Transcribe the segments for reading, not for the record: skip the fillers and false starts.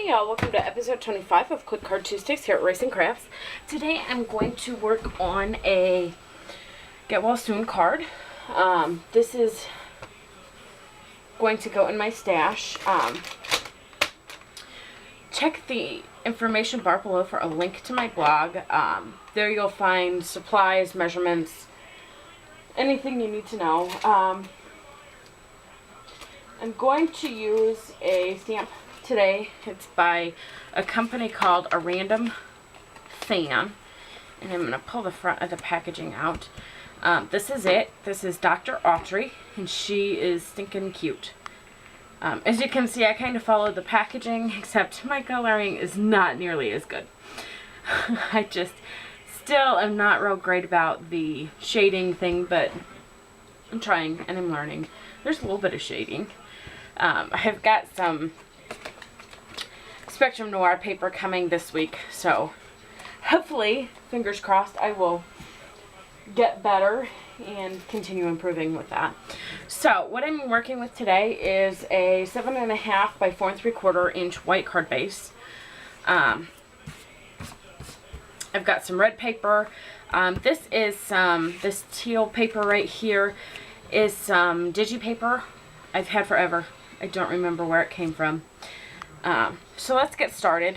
Hey y'all, welcome to episode 25 of Quick Card Tuesdays here at Racing Crafts. Today I'm going to work on a Get Well Soon card. This is going to go in my stash. Check the information bar below for a link to my blog. There you'll find supplies, measurements, anything you need to know. I'm going to use a stamp today. It's by a company called A Random Fan, and I'm going to pull the front of the packaging out. This is it. This is Dr. Autry, and she is stinking cute. As you can see, I kind of followed the packaging, except my coloring is not nearly as good. I just still am not real great about the shading thing, but I'm trying and I'm learning. There's a little bit of shading. I have got some Spectrum Noir paper coming this week, so hopefully, fingers crossed, I will get better and continue improving with that. So what I'm working with today is a 7.5 by 4 3/4 inch white card base. I've got some red paper. This is this teal paper right here is some digi paper I've had forever. I don't remember where it came from. So let's get started.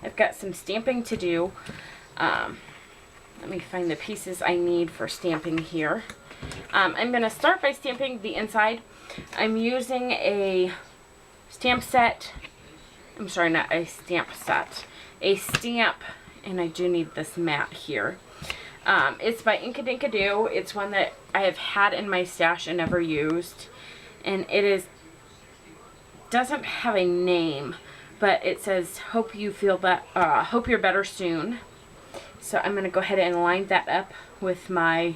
I've got some stamping to do. Let me find the pieces I need for stamping here. I'm going to start by stamping the inside. I'm using a stamp set. I'm sorry, not a stamp set. A stamp, and I do need this mat here. It's by Inkadinkado. It's one that I have had in my stash and never used. And it doesn't have a name, but it says hope you're better soon. So I'm going to go ahead and line that up with my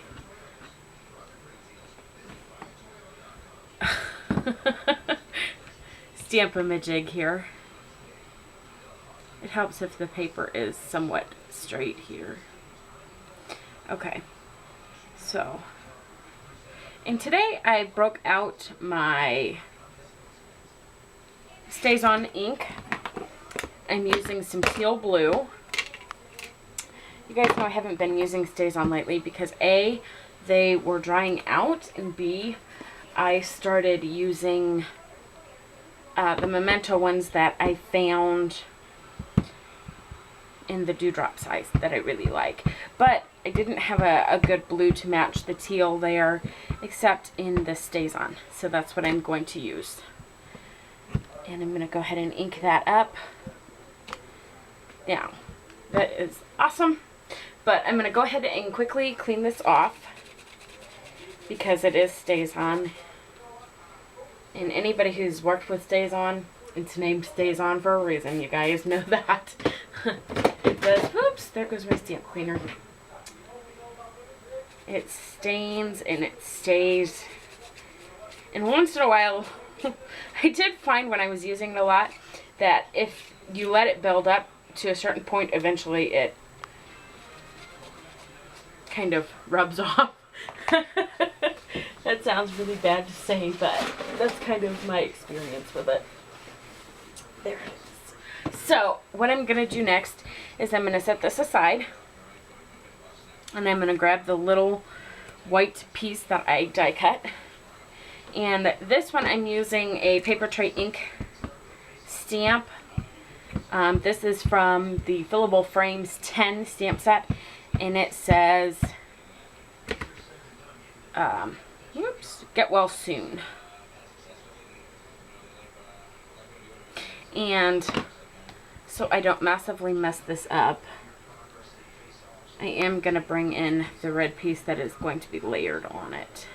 Stamp-A-Majig here. It helps if the paper is somewhat straight here. Okay, so, and today I broke out my StazOn ink. I'm using some teal blue. You guys know I haven't been using StazOn lately because A, they were drying out, and B, I started using the Memento ones that I found in the dewdrop size that I really like. But I didn't have a good blue to match the teal there, except in the StazOn. So that's what I'm going to use. And I'm going to go ahead and ink that up. Now, that is awesome. But I'm going to go ahead and quickly clean this off because it is StazOn. And anybody who's worked with StazOn, it's named StazOn for a reason. You guys know that. It does. Oops, there goes my stamp cleaner. It stains and it stays. And once in a while, I did find when I was using it a lot that if you let it build up to a certain point, eventually it kind of rubs off. That sounds really bad to say, but that's kind of my experience with it. There it is. So what I'm going to do next is I'm going to set this aside, and I'm going to grab the little white piece that I die cut. And this one I'm using a Paper Tray ink stamp. This is from the Fillable Frames 10 stamp set, and it says Get Well Soon. And so I don't massively mess this up, I am going to bring in the red piece that is going to be layered on it.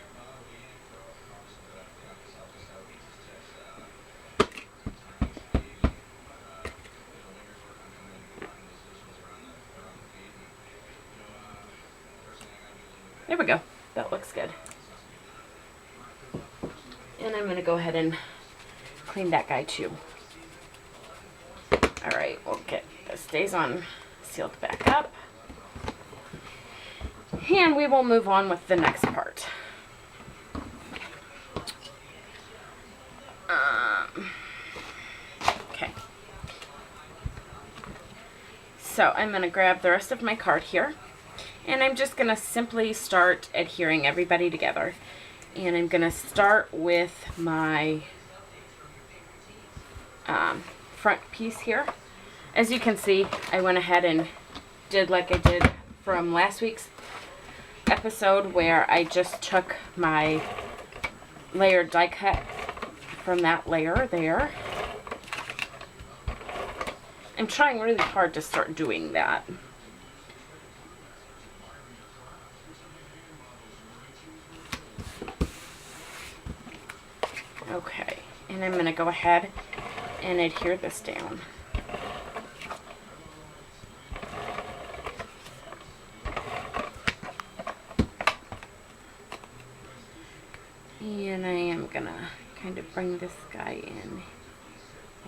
There we go. That looks good. And I'm going to go ahead and clean that guy too. Alright, we'll get the StazOn sealed back up. And we will move on with the next part. Okay. So I'm going to grab the rest of my card here, and I'm just going to simply start adhering everybody together. And I'm going to start with my front piece here. As you can see, I went ahead and did like I did from last week's episode, where I just took my layered die cut from that layer there. I'm trying really hard to start doing that. Okay, and I'm going to go ahead and adhere this down. And I am going to kind of bring this guy in,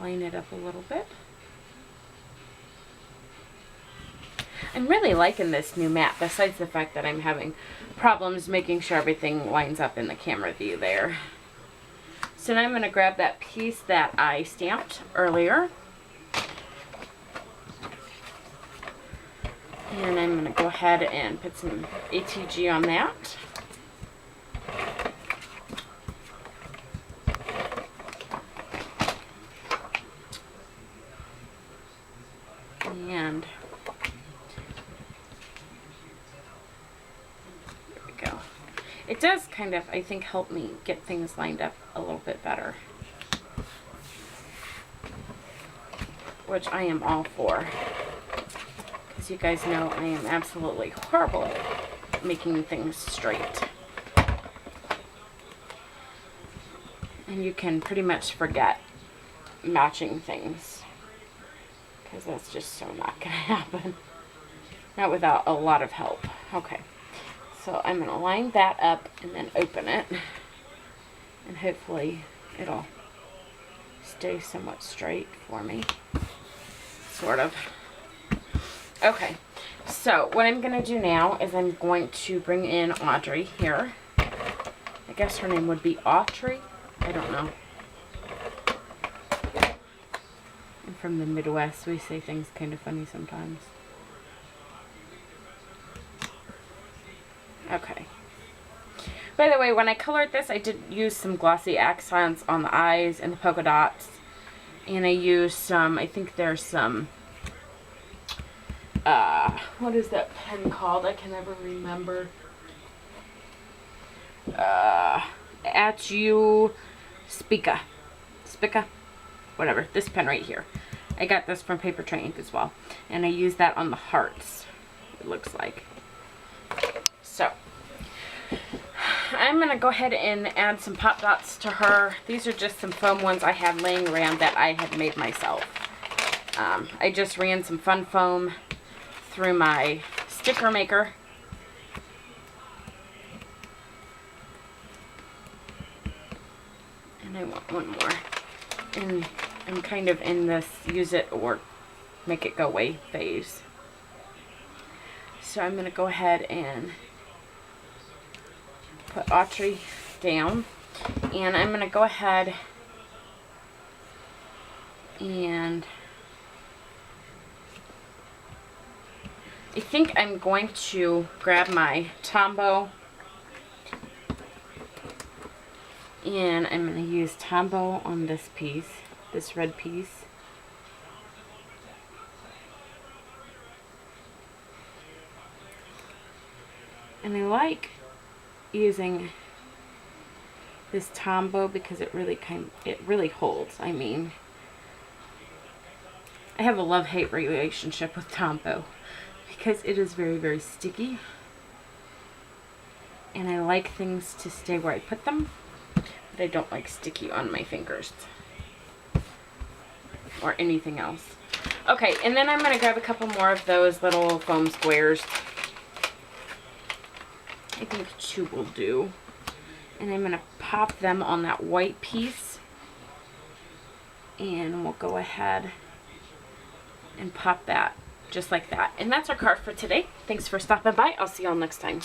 line it up a little bit. I'm really liking this new mat, besides the fact that I'm having problems making sure everything lines up in the camera view there. So now I'm going to grab that piece that I stamped earlier, and I'm going to go ahead and put some ATG on that. And there we go. It does kind of, I think, help me get things lined up a little bit better, which I am all for, because you guys know I am absolutely horrible at making things straight. And you can pretty much forget matching things, because that's just so not going to happen. Not without a lot of help. Okay, so I'm going to line that up and then open it, and hopefully it'll stay somewhat straight for me. Sort of. Okay, so what I'm going to do now is I'm going to bring in Audrey here. I guess her name would be Autry. I don't know. I'm from the Midwest. We say things kind of funny sometimes. Okay. By the way, when I colored this, I did use some glossy accents on the eyes and the polka dots. And I used some, I think there's some, what is that pen called? I can never remember. At you, Spica. Whatever, this pen right here. I got this from Paper Tray Ink as well. And I used that on the hearts, it looks like. So, I'm going to go ahead and add some pop dots to her. These are just some foam ones I had laying around that I had made myself. I just ran some fun foam through my sticker maker. And I want one more. And I'm kind of in this use it or make it go away phase. So I'm going to go ahead and put Autry down, and I'm going to go ahead and I think I'm going to grab my Tombow, and I'm going to use Tombow on this piece, this red piece. And I like using this Tombow because it really holds. I mean, I have a love-hate relationship with Tombow because it is very, very sticky, and I like things to stay where I put them, but I don't like sticky on my fingers or anything else. Okay, and then I'm going to grab a couple more of those little foam squares. I think 2 will do. And I'm going to pop them on that white piece. And we'll go ahead and pop that just like that. And that's our card for today. Thanks for stopping by. I'll see y'all next time.